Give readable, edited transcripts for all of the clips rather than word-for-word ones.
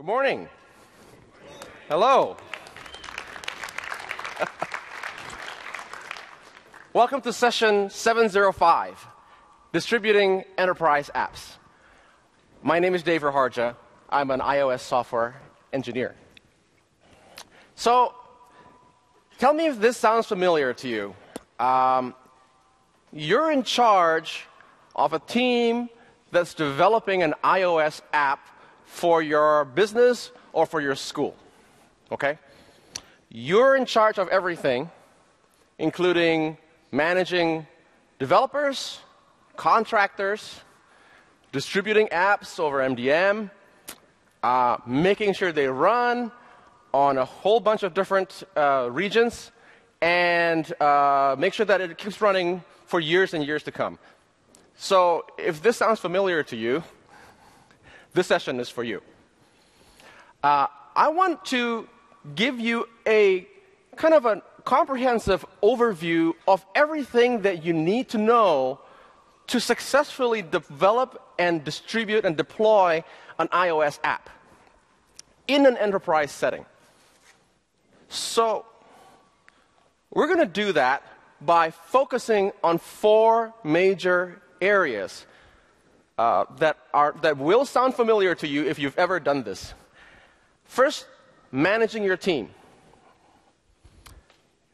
Good morning. Hello. Welcome to session 705, Distributing Enterprise Apps. My name is Dave Raharja. I'm an iOS software engineer. So, tell me if this sounds familiar to you. You're in charge of a team that's developing an iOS app for your business or for your school, okay? You're in charge of everything, including managing developers, contractors, distributing apps over MDM, making sure they run on a whole bunch of different regions, and make sure that it keeps running for years and years to come. So if this sounds familiar to you, this session is for you. I want to give you a kind of a comprehensive overview of everything that you need to know to successfully develop and distribute and deploy an iOS app in an enterprise setting. So we're going to do that by focusing on four major areas that will sound familiar to you if you've ever done this. First, managing your team.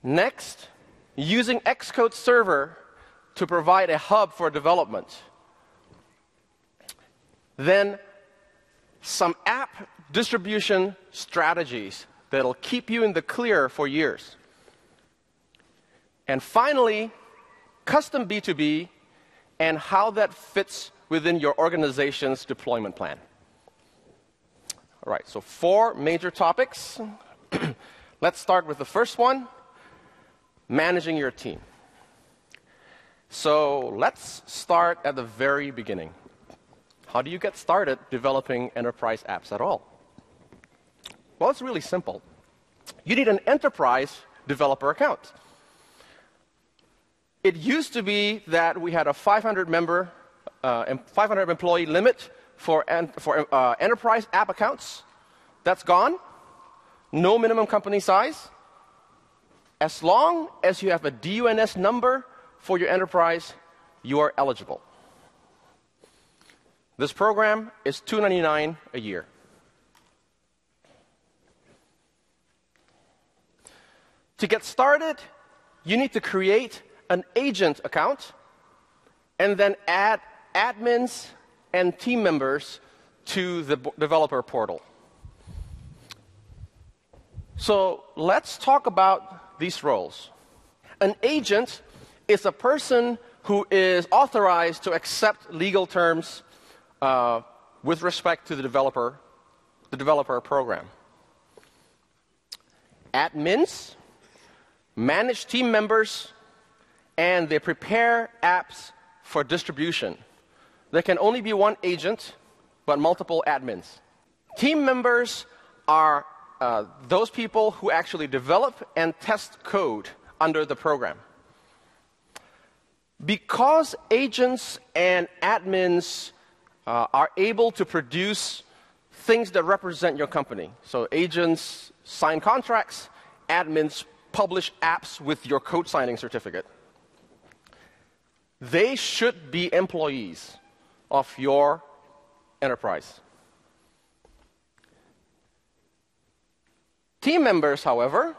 Next, using Xcode Server to provide a hub for development. Then, some app distribution strategies that'll keep you in the clear for years. And finally, custom B2B and how that fits within your organization's deployment plan. All right, so four major topics. Let's start with the first one, managing your team. So let's start at the very beginning. How do you get started developing enterprise apps at all? Well, it's really simple. You need an enterprise developer account. It used to be that we had a 500 employee limit for enterprise app accounts. That's gone. No minimum company size. As long as you have a DUNS number for your enterprise, you are eligible. This program is $299 a year. To get started, you need to create an agent account and then add admins and team members to the developer portal. So let's talk about these roles. An agent is a person who is authorized to accept legal terms with respect to the developer program. Admins manage team members, and they prepare apps for distribution. There can only be one agent, but multiple admins. Team members are those people who actually develop and test code under the program. Because agents and admins are able to produce things that represent your company. So agents sign contracts, admins publish apps with your code signing certificate. They should be employees of your enterprise. Team members, however,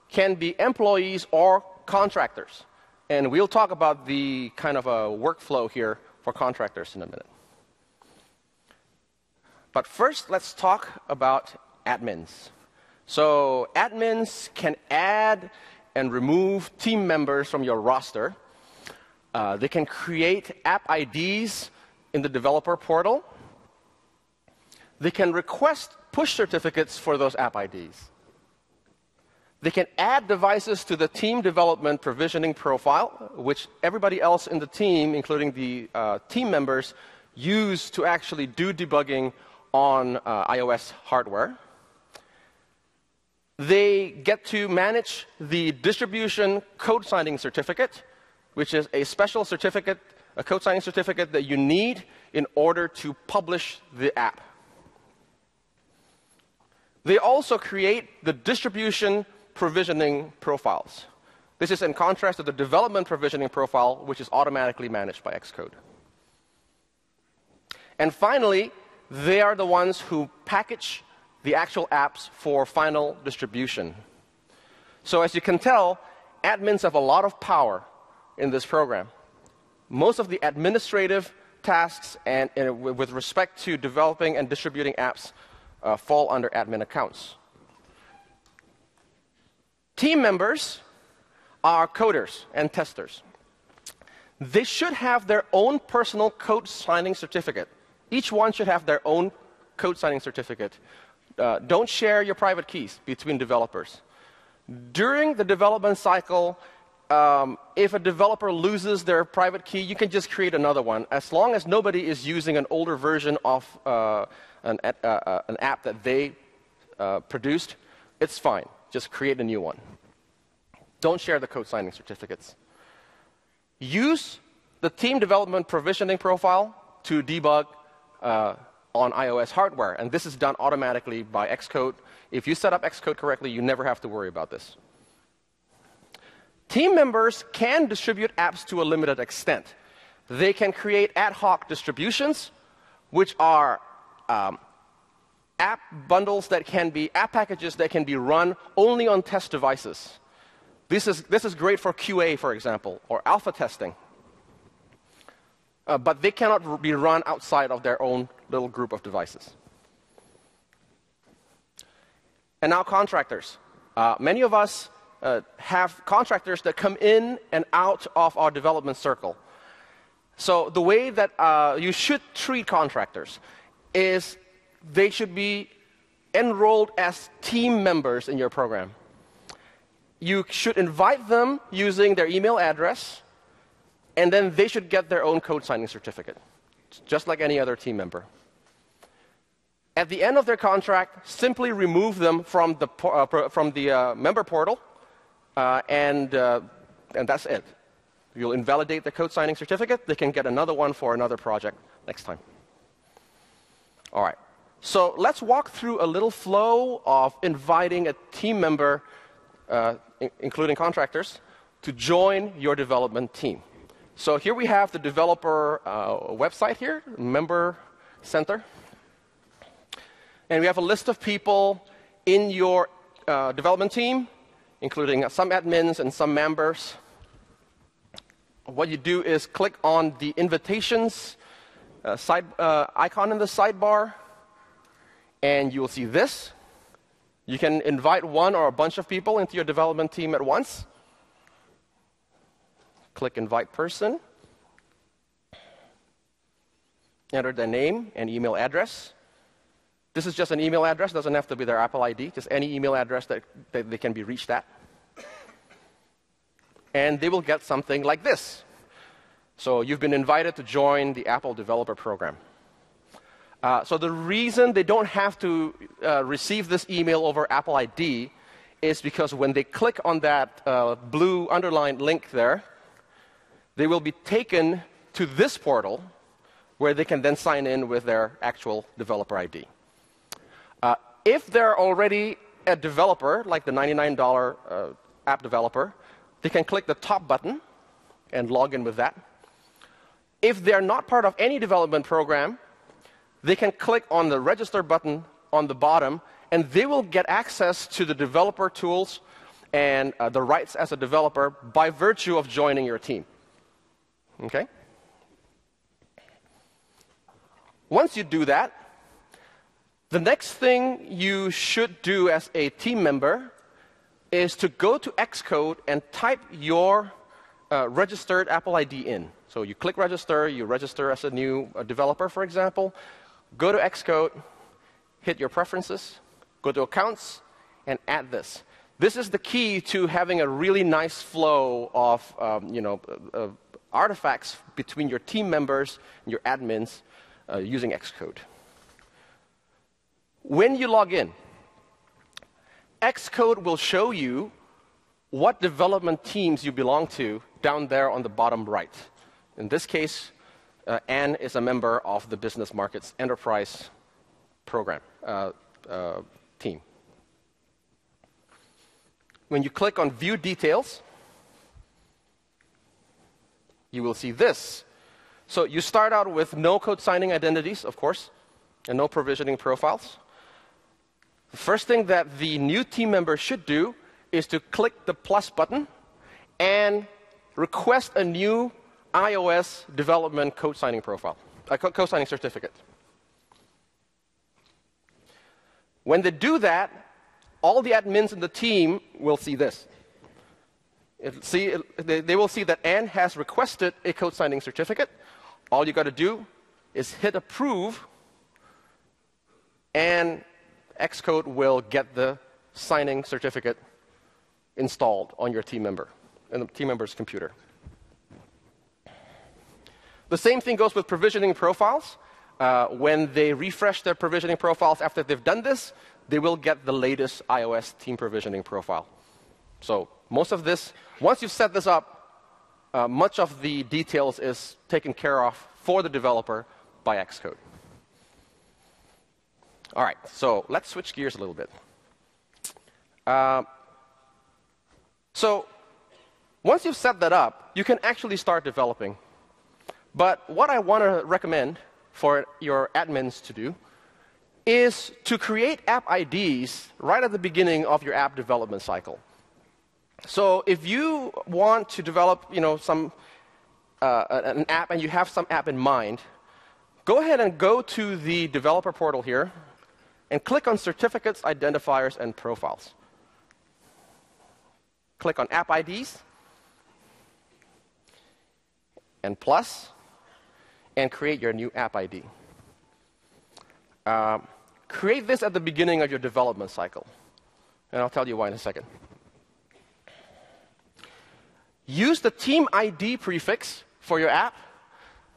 can be employees or contractors. And we'll talk about the kind of a workflow here for contractors in a minute. But first, let's talk about admins. So admins can add and remove team members from your roster. They can create app IDs in the developer portal. They can request push certificates for those app IDs. They can add devices to the team development provisioning profile, which everybody else in the team, including the team members, use to actually do debugging on iOS hardware. They get to manage the distribution code signing certificate, which is a special certificate, a code signing certificate that you need in order to publish the app. They also create the distribution provisioning profiles. This is in contrast to the development provisioning profile, which is automatically managed by Xcode. And finally, they are the ones who package the actual apps for final distribution. So as you can tell, admins have a lot of power in this program. Most of the administrative tasks and with respect to developing and distributing apps fall under admin accounts. Team members are coders and testers. They should have their own personal code signing certificate. Each one should have their own code signing certificate. Don't share your private keys between developers. During the development cycle, if a developer loses their private key, you can just create another one. As long as nobody is using an older version of an app that they produced, it's fine. Just create a new one. Don't share the code signing certificates. Use the team development provisioning profile to debug on iOS hardware. And this is done automatically by Xcode. If you set up Xcode correctly, you never have to worry about this. Team members can distribute apps to a limited extent. They can create ad hoc distributions, which are app bundles that can be app packages that can be run only on test devices. This is great for QA, for example, or alpha testing. But they cannot be run outside of their own little group of devices. And now contractors. Many of us have contractors that come in and out of our development circle. So the way that you should treat contractors is they should be enrolled as team members in your program. You should invite them using their email address, and then they should get their own code signing certificate, just like any other team member. At the end of their contract, simply remove them from the member portal, and that's it. You'll invalidate the code signing certificate. They can get another one for another project next time. All right. So let's walk through a little flow of inviting a team member, including contractors, to join your development team. So here we have the developer website here, Member Center. And we have a list of people in your development team, including some admins and some members. What you do is click on the invitations icon in the sidebar, and you will see this. You can invite one or a bunch of people into your development team at once. Click Invite Person. Enter their name and email address. This is just an email address. Doesn't have to be their Apple ID. Just any email address that they can be reached at. And they will get something like this. So you've been invited to join the Apple Developer Program. So the reason they don't have to receive this email over Apple ID is because when they click on that blue underlined link there, they will be taken to this portal where they can then sign in with their actual developer ID. If they're already a developer, like the $99 app developer, they can click the top button and log in with that. If they're not part of any development program, they can click on the register button on the bottom, and they will get access to the developer tools and the rights as a developer by virtue of joining your team. Okay? Once you do that, the next thing you should do as a team member is to go to Xcode and type your registered Apple ID in. So you click register, you register as a new developer, for example. Go to Xcode, hit your preferences, go to accounts, and add this. This is the key to having a really nice flow of artifacts between your team members and your admins using Xcode. When you log in, Xcode will show you what development teams you belong to down there on the bottom right. In this case, Anne is a member of the Business Markets Enterprise program team. when you click on View Details, you will see this. So you start out with no code signing identities, of course, and no provisioning profiles. The first thing that the new team member should do is to click the plus button and request a new iOS development code signing profile, code signing certificate. When they do that, all the admins in the team will see this. They will see that Anne has requested a code signing certificate. All you got to do is hit approve, and Xcode will get the signing certificate installed on your team member, in the team member's computer. The same thing goes with provisioning profiles. When they refresh their provisioning profiles after they've done this, they will get the latest iOS team provisioning profile. So most of this, once you've set this up, much of the details is taken care of for the developer by Xcode. All right, so let's switch gears a little bit. So once you've set that up, you can actually start developing. But what I want to recommend for your admins to do is to create app IDs right at the beginning of your app development cycle. So if you want to develop, an app and you have some app in mind, go ahead and go to the developer portal here and click on Certificates, Identifiers, and Profiles. Click on App IDs and plus, and create your new app ID. Create this at the beginning of your development cycle. And I'll tell you why in a second. Use the team ID prefix for your app.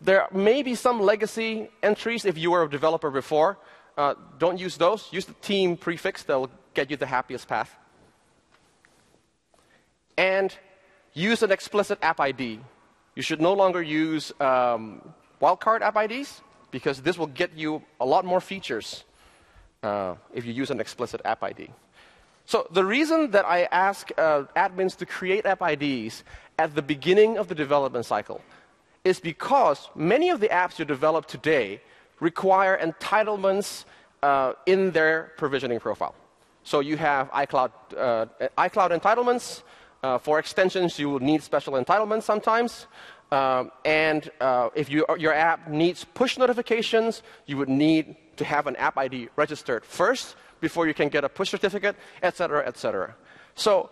There may be some legacy entries if you were a developer before. Don't use those. Use the team prefix. That will get you the happiest path. And use an explicit app ID. You should no longer use wildcard app IDs, because this will get you a lot more features if you use an explicit app ID. So the reason that I ask admins to create app IDs at the beginning of the development cycle is because many of the apps you develop today require entitlements in their provisioning profile. So you have iCloud entitlements. For extensions, you will need special entitlements sometimes. If your app needs push notifications, you would need to have an app ID registered first before you can get a push certificate, et cetera, et cetera. So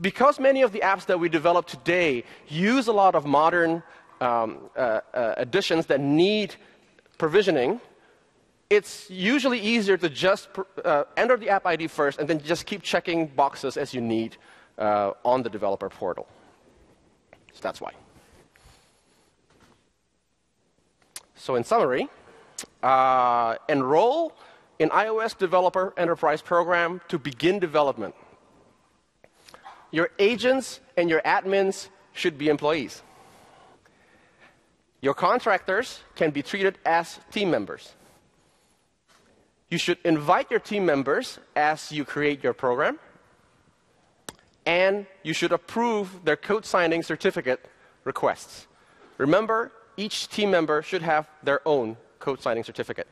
because many of the apps that we develop today use a lot of modern additions that need provisioning, it's usually easier to just enter the app ID first and then just keep checking boxes as you need on the developer portal. So that's why. So in summary, enroll in iOS Developer Enterprise Program to begin development. Your agents and your admins should be employees. Your contractors can be treated as team members. You should invite your team members as you create your program. And you should approve their code signing certificate requests. Remember, each team member should have their own code signing certificate.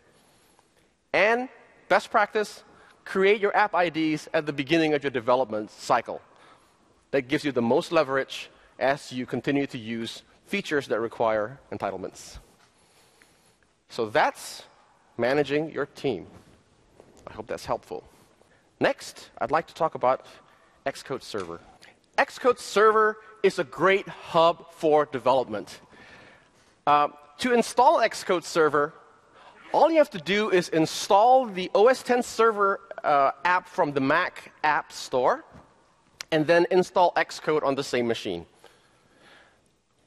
And best practice, create your app IDs at the beginning of your development cycle. That gives you the most leverage as you continue to use features that require entitlements. So that's managing your team. I hope that's helpful. Next, I'd like to talk about Xcode Server. Xcode Server is a great hub for development. To install Xcode Server, all you have to do is install the OS X Server app from the Mac App Store, and then install Xcode on the same machine.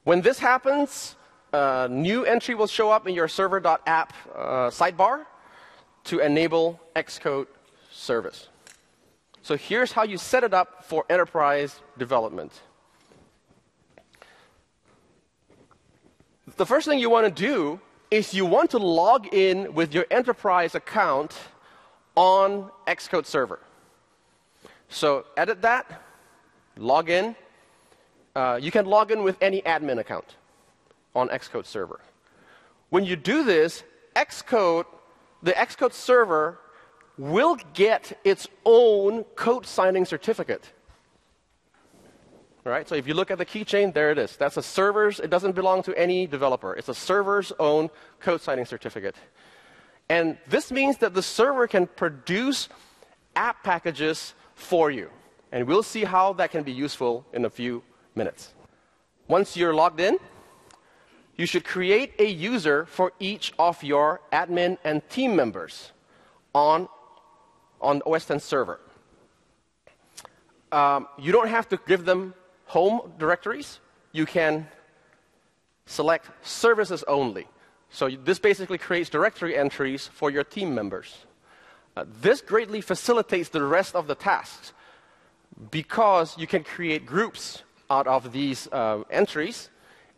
When this happens, a new entry will show up in your server.app sidebar to enable Xcode service. So here's how you set it up for enterprise development. The first thing you want to do is you want to log in with your enterprise account on Xcode Server. So edit that, log in. You can log in with any admin account on Xcode server. When you do this, the Xcode server will get its own code signing certificate. All right, so if you look at the keychain, there it is. That's a server's, it doesn't belong to any developer. It's a server's own code signing certificate. And this means that the server can produce app packages for you. And we'll see how that can be useful in a few minutes. Once you're logged in, you should create a user for each of your admin and team members on OS X server. You don't have to give them home directories. You can select services only. So this basically creates directory entries for your team members. This greatly facilitates the rest of the tasks because you can create groups out of these entries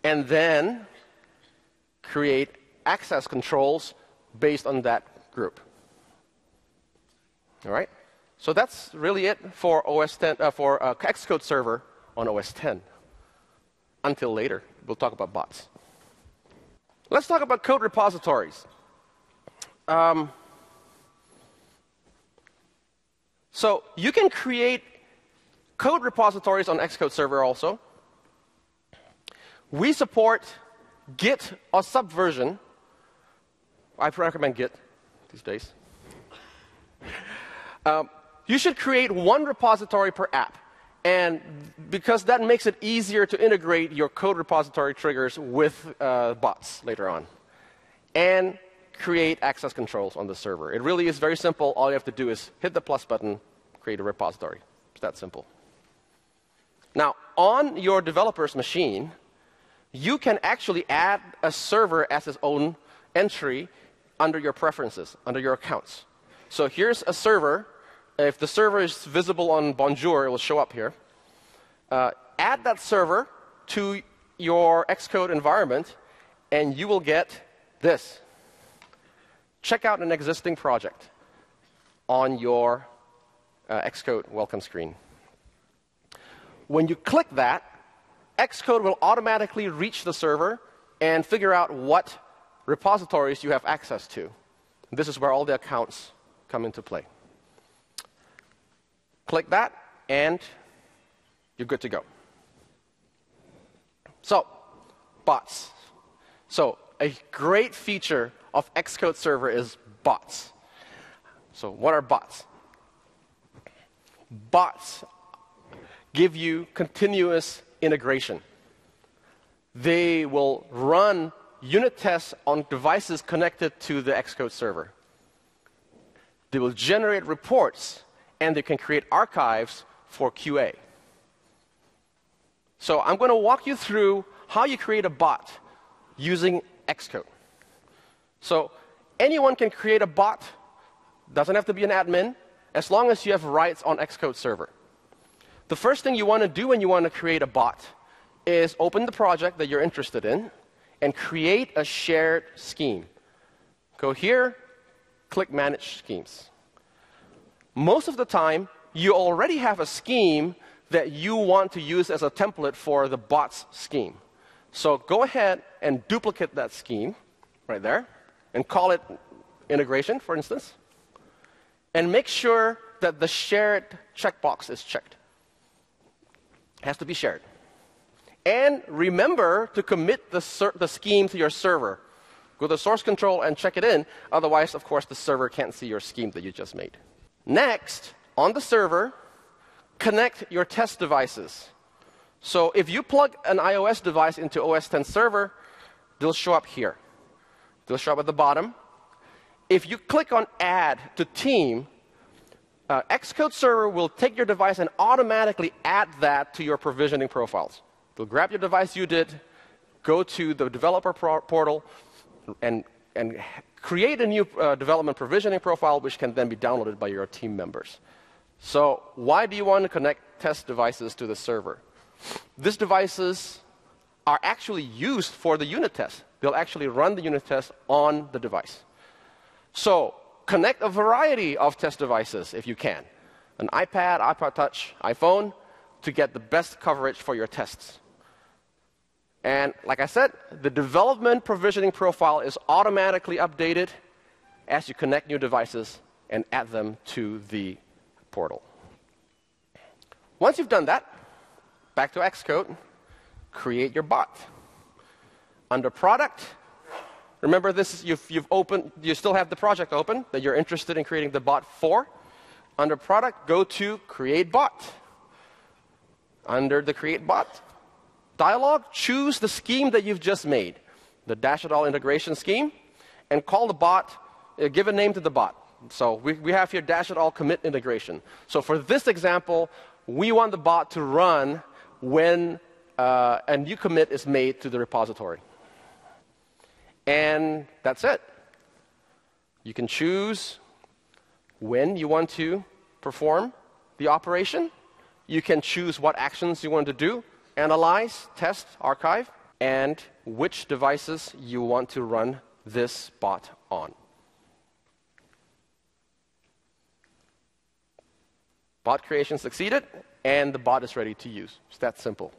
and then create access controls based on that group. All right? So that's really it for OS X, for Xcode server on OS X. Until later, we'll talk about bots. Let's talk about code repositories. So you can create code repositories on Xcode server also. We support Git or Subversion. I recommend Git these days. You should create one repository per app. And because that makes it easier to integrate your code repository triggers with bots later on. And create access controls on the server. It really is very simple. All you have to do is hit the plus button, create a repository. It's that simple. Now, on your developer's machine, you can actually add a server as its own entry under your preferences, under your accounts. So here's a server. If the server is visible on Bonjour, it will show up here. Add that server to your Xcode environment, and you will get this. Check out an existing project on your Xcode welcome screen. When you click that, Xcode will automatically reach the server and figure out what repositories you have access to. This is where all the accounts come into play. Click that, and you're good to go. So, bots. So, a great feature of Xcode server is bots. So, what are bots? Bots give you continuous integration. They will run unit tests on devices connected to the Xcode server. They will generate reports, and they can create archives for QA. So I'm going to walk you through how you create a bot using Xcode. So anyone can create a bot. Doesn't have to be an admin, as long as you have rights on Xcode server. The first thing you want to do when you want to create a bot is open the project that you're interested in and create a shared scheme. Go here, click Manage Schemes. Most of the time, you already have a scheme that you want to use as a template for the bot's scheme. So go ahead and duplicate that scheme right there and call it integration, for instance. And make sure that the shared checkbox is checked. It has to be shared. And remember to commit the scheme to your server. Go to source control and check it in. Otherwise, of course, the server can't see your scheme that you just made. Next, on the server, connect your test devices. So if you plug an iOS device into OS X server, they'll show up here. They'll show up at the bottom. If you click on Add to Team, Xcode server will take your device and automatically add that to your provisioning profiles. They'll grab your device you did, go to the developer portal, and create a new development provisioning profile, which can then be downloaded by your team members. So why do you want to connect test devices to the server? These devices are actually used for the unit test. They'll actually run the unit test on the device. So connect a variety of test devices if you can. an iPad, iPod Touch, iPhone, to get the best coverage for your tests. And like I said, the development provisioning profile is automatically updated as you connect new devices and add them to the portal. Once you've done that, back to Xcode, create your bot. Under Product, remember this, you've opened, you still have the project open that you're interested in creating the bot for. Under Product, go to Create Bot. Under the Create Bot dialog, choose the scheme that you've just made, the Dash it all integration scheme, and call the bot, give a name to the bot. So we have here Dash it all commit integration. So for this example, we want the bot to run when a new commit is made to the repository. And that's it. You can choose when you want to perform the operation. You can choose what actions you want to do, analyze, test, archive, and which devices you want to run this bot on. Bot creation succeeded, and the bot is ready to use. It's that simple.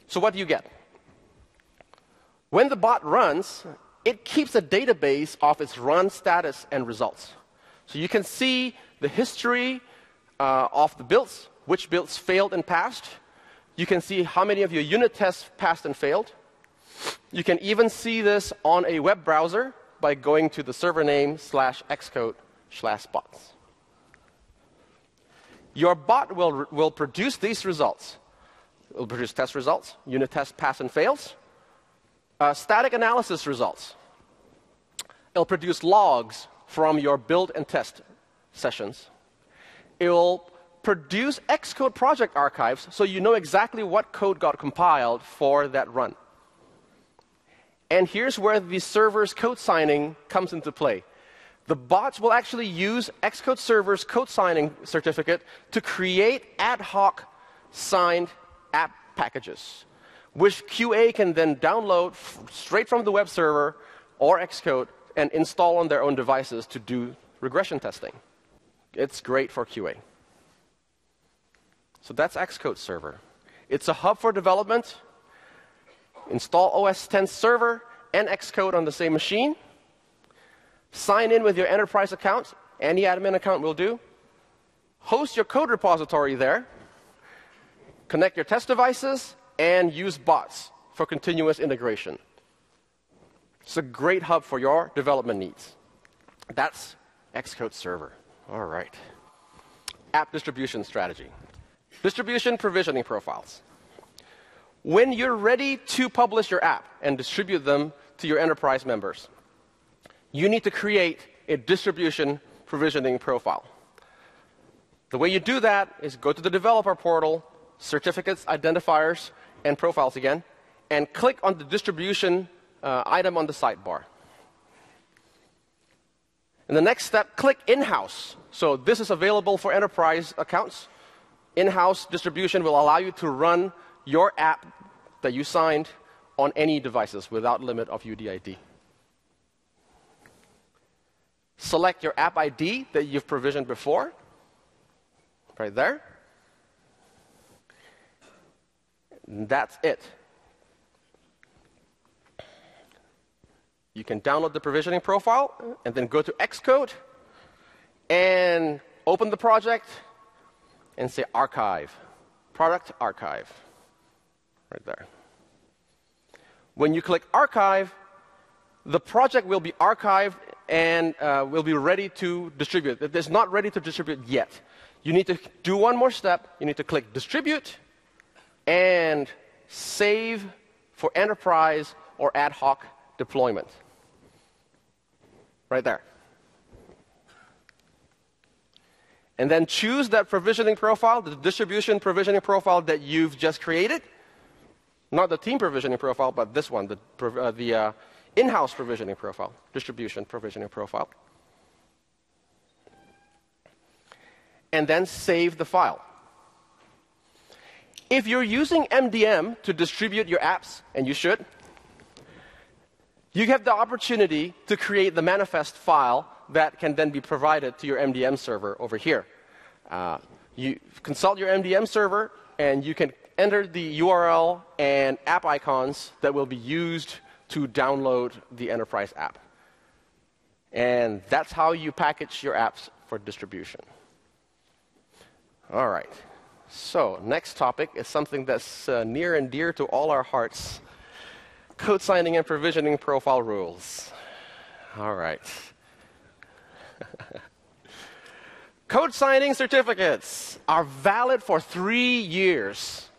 So what do you get? When the bot runs, it keeps a database of its run status and results. So you can see the history of the builds, which builds failed and passed. You can see how many of your unit tests passed and failed. You can even see this on a web browser by going to the server name /xcode/bots. Your bot will produce these results. It will produce test results, unit test pass and fails, static analysis results. It'll produce logs from your build and test sessions. It will produce Xcode project archives so you know exactly what code got compiled for that run. And here's where the server's code signing comes into play. The bots will actually use Xcode server's code signing certificate to create ad hoc signed app packages, which QA can then download straight from the web server or Xcode and install on their own devices to do regression testing. It's great for QA. So that's Xcode Server. It's a hub for development. Install OS X Server and Xcode on the same machine. Sign in with your enterprise account. Any admin account will do. Host your code repository there. Connect your test devices and use bots for continuous integration. It's a great hub for your development needs. That's Xcode Server. All right. App distribution strategy. Distribution provisioning profiles. When you're ready to publish your app and distribute them to your enterprise members, you need to create a distribution provisioning profile. The way you do that is go to the developer portal, certificates, identifiers, and profiles again, and click on the distribution item on the sidebar. In the next step, click in-house. So this is available for enterprise accounts. In-house distribution will allow you to run your app that you signed on any devices without limit of UDID. Select your app ID that you've provisioned before, right there. And that's it. You can download the provisioning profile and then go to Xcode and open the project and say archive, product archive, right there. When you click archive, the project will be archived and will be ready to distribute. It is not ready to distribute yet. You need to do one more step. You need to click distribute and save for enterprise or ad hoc deployment. Right there. And then choose that provisioning profile, the distribution provisioning profile that you've just created. Not the team provisioning profile, but this one, the in-house provisioning profile, distribution provisioning profile. And then save the file. If you're using MDM to distribute your apps, and you should, you have the opportunity to create the manifest file that can then be provided to your MDM server over here. You consult your MDM server, and you can enter the URL and app icons that will be used to download the enterprise app. And that's how you package your apps for distribution. All right. So next topic is something that's near and dear to all our hearts. Code signing and provisioning profile rules. All right. Code signing certificates are valid for 3 years.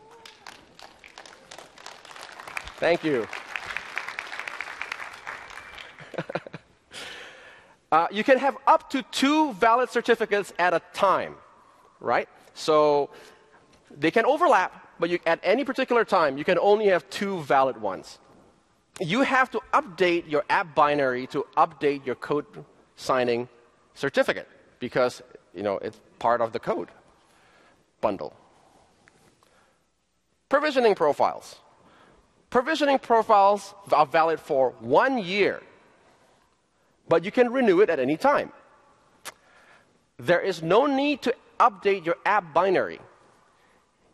Thank you. You can have up to 2 valid certificates at a time, right? So they can overlap, but at any particular time, you can only have 2 valid ones. You have to update your app binary to update your code signing certificate because it's part of the code bundle. Provisioning profiles. Provisioning profiles are valid for 1 year, but you can renew it at any time. There is no need to update your app binary.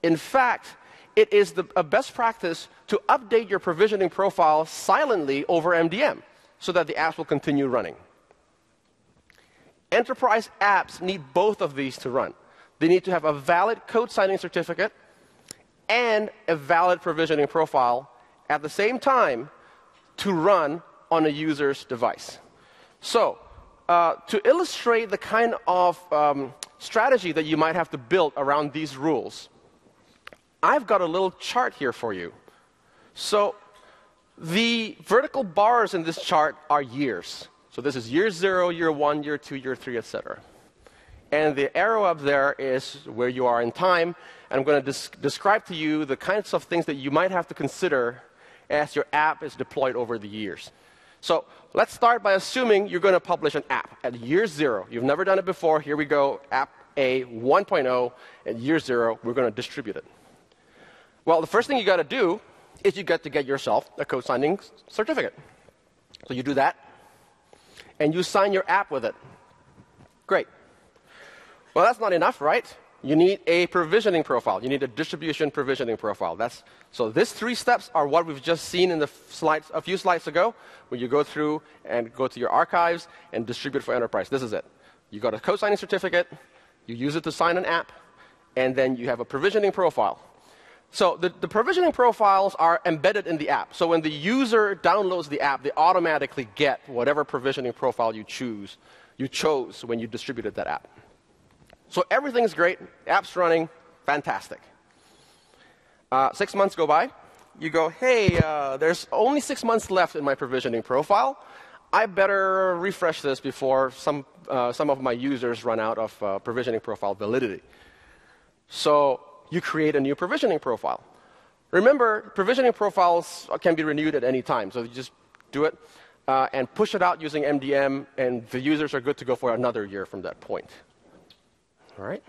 In fact, it is a best practice to update your provisioning profile silently over MDM so that the apps will continue running. Enterprise apps need both of these to run. They need to have a valid code signing certificate and a valid provisioning profile at the same time to run on a user's device. So, to illustrate the kind of strategy that you might have to build around these rules, I've got a little chart here for you. So, the vertical bars in this chart are years. So this is year 0, year 1, year 2, year 3, etc. And the arrow up there is where you are in time. And I'm going to describe to you the kinds of things that you might have to consider as your app is deployed over the years. So let's start by assuming you're going to publish an app at year 0. You've never done it before. Here we go, app A 1.0. At year 0, we're going to distribute it. Well, the first thing you got to do is you got to get yourself a code signing certificate. So you do that, and you sign your app with it. Great. Well, that's not enough, right? You need a provisioning profile. You need a distribution provisioning profile. So these 3 steps are what we've just seen in the slides, a few slides ago, when you go through and go to your archives and distribute for enterprise. This is it. You got a code signing certificate, you use it to sign an app, and then you have a provisioning profile. So the provisioning profiles are embedded in the app. So when the user downloads the app, they automatically get whatever provisioning profile you chose when you distributed that app. So everything's great. App's running. Fantastic. 6 months go by. You go, hey, there's only 6 months left in my provisioning profile. I better refresh this before some of my users run out of provisioning profile validity. So you create a new provisioning profile. Remember, provisioning profiles can be renewed at any time. So you just do it and push it out using MDM, and the users are good to go for another year from that point. All right?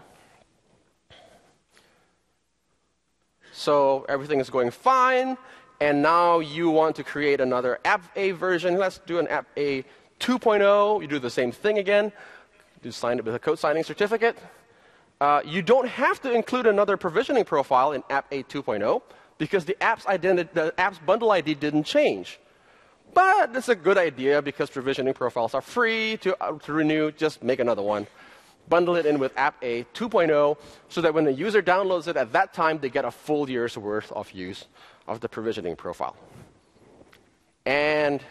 So everything is going fine, and now you want to create another App A version. Let's do an App A 2.0. You do the same thing again. You sign it with a code signing certificate. You don't have to include another provisioning profile in App A 2.0 because the app's bundle ID didn't change. But it's a good idea because provisioning profiles are free to renew. Just make another one. Bundle it in with App A 2.0 so that when the user downloads it at that time, they get a full year's worth of use of the provisioning profile. And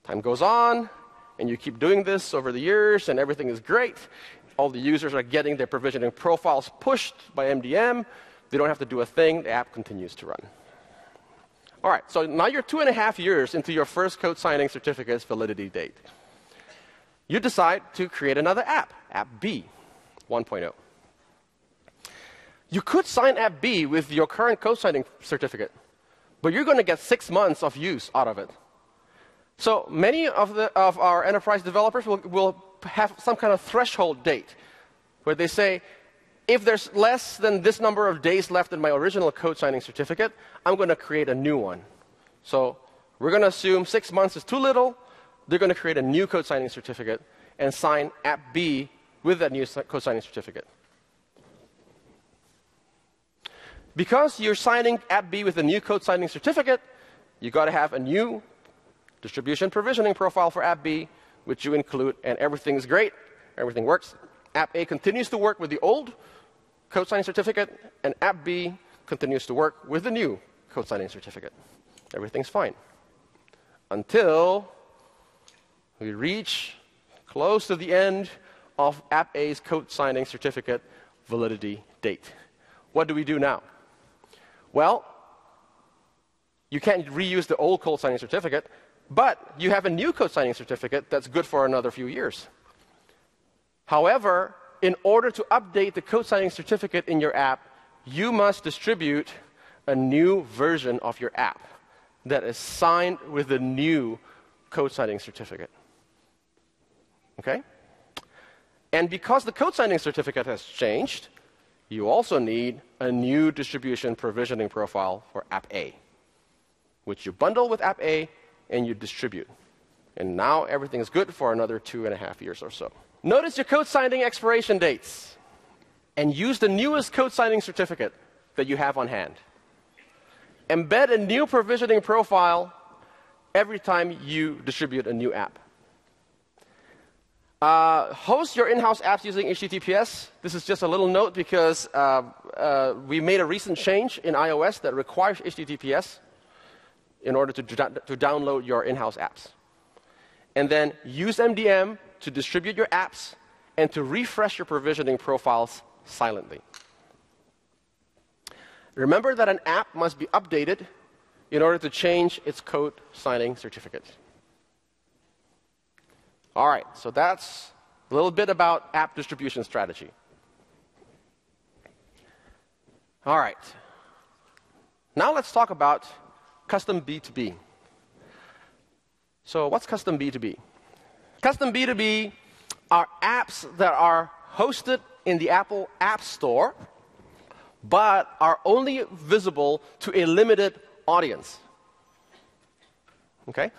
time goes on, and you keep doing this over the years, and everything is great. All the users are getting their provisioning profiles pushed by MDM. They don't have to do a thing. The app continues to run. All right, so now you're 2.5 years into your first code signing certificate's validity date. You decide to create another app, App B 1.0. You could sign App B with your current code signing certificate, but you're going to get 6 months of use out of it. So many of our enterprise developers will have some kind of threshold date where they say, if there's less than this number of days left in my original code signing certificate, I'm going to create a new one. So we're going to assume 6 months is too little. They're going to create a new code signing certificate and sign App B with that new code signing certificate. Because you're signing app B with a new code signing certificate, you've got to have a new distribution provisioning profile for app B, which you include, and everything is great, everything works. App A continues to work with the old code signing certificate, and app B continues to work with the new code signing certificate. Everything's fine. Until we reach close to the end of app A's code signing certificate validity date. What do we do now? Well, you can't reuse the old code signing certificate, but you have a new code signing certificate that's good for another few years. However, in order to update the code signing certificate in your app, you must distribute a new version of your app that is signed with the new code signing certificate. Okay? And because the code signing certificate has changed, you also need a new distribution provisioning profile for app A, which you bundle with app A and you distribute. And now everything is good for another 2.5 years or so. Notice your code signing expiration dates and use the newest code signing certificate that you have on hand. Embed a new provisioning profile every time you distribute a new app. Host your in-house apps using HTTPS. This is just a little note because we made a recent change in iOS that requires HTTPS in order to download your in-house apps. And then use MDM to distribute your apps and to refresh your provisioning profiles silently. Remember that an app must be updated in order to change its code signing certificate. All right, so that's a little bit about app distribution strategy. All right. Now let's talk about custom B2B. So what's custom B2B? Custom B2B are apps that are hosted in the Apple App Store, but are only visible to a limited audience. Okay?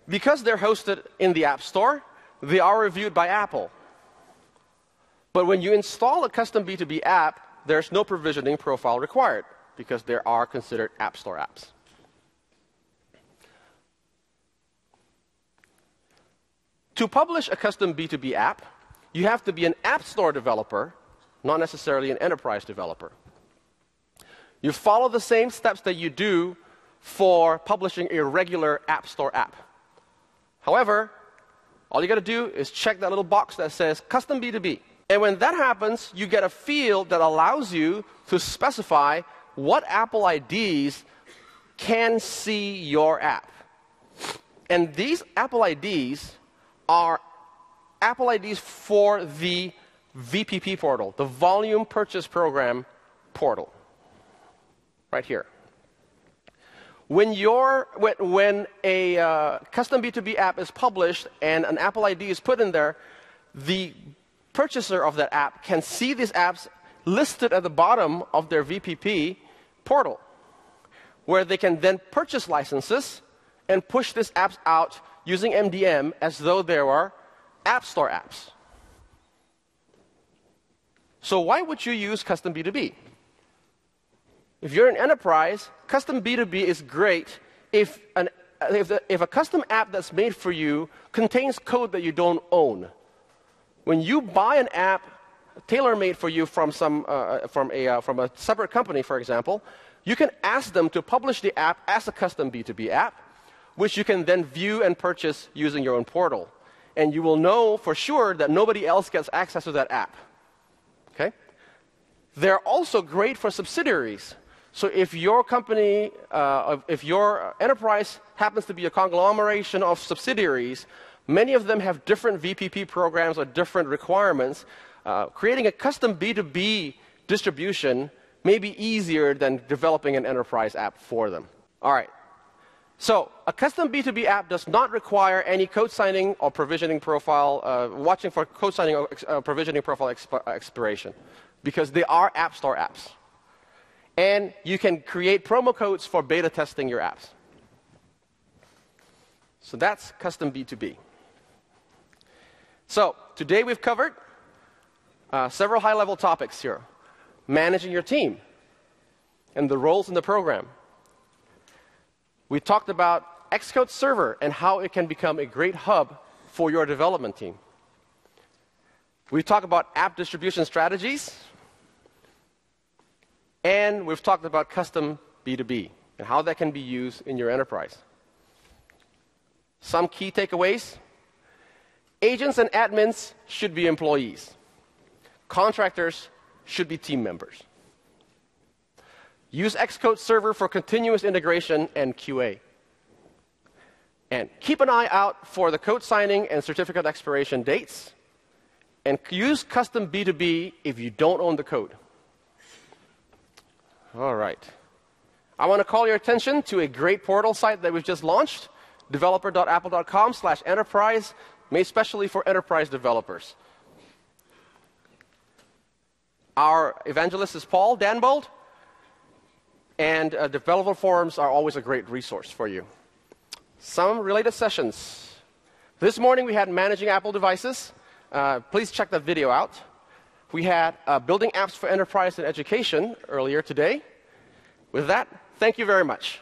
Because they're hosted in the App Store, they are reviewed by Apple. But when you install a custom B2B app, there's no provisioning profile required because they are considered App Store apps. To publish a custom B2B app, you have to be an App Store developer, not necessarily an enterprise developer. You follow the same steps that you do for publishing a regular App Store app. However, all you got to do is check that little box that says Custom B2B. And when that happens, you get a field that allows you to specify what Apple IDs can see your app. And these Apple IDs are Apple IDs for the VPP portal, the Volume Purchase Program portal, right here. When a custom B2B app is published and an Apple ID is put in there, the purchaser of that app can see these apps listed at the bottom of their VPP portal, where they can then purchase licenses and push these apps out using MDM as though they were App Store apps. So why would you use custom B2B? If you're an enterprise, custom B2B is great if a custom app that's made for you contains code that you don't own. When you buy an app tailor-made for you from a separate company, for example, you can ask them to publish the app as a custom B2B app, which you can then view and purchase using your own portal. And you will know for sure that nobody else gets access to that app. Okay? They're also great for subsidiaries. So if your company, if your enterprise happens to be a conglomeration of subsidiaries, many of them have different VPP programs or different requirements. Creating a custom B2B distribution may be easier than developing an enterprise app for them. All right. So a custom B2B app does not require any code signing or provisioning profile, watching for code signing or provisioning profile expiration, because they are App Store apps. And you can create promo codes for beta testing your apps. So that's custom B2B. So today we've covered Several high-level topics here. Managing your team and the roles in the program. We talked about Xcode Server and how it can become a great hub for your development team. We talked about app distribution strategies. And we've talked about custom B2B and how that can be used in your enterprise. Some key takeaways. Agents and admins should be employees. Contractors should be team members. Use Xcode Server for continuous integration and QA. And keep an eye out for the code signing and certificate expiration dates. And use custom B2B if you don't own the code. All right. I want to call your attention to a great portal site that we've just launched, developer.apple.com/enterprise, made specially for enterprise developers. Our evangelist is Paul Danbold, and developer forums are always a great resource for you. Some related sessions. This morning we had managing Apple devices. Please check that video out. We had building apps for enterprise and education earlier today. With that, thank you very much.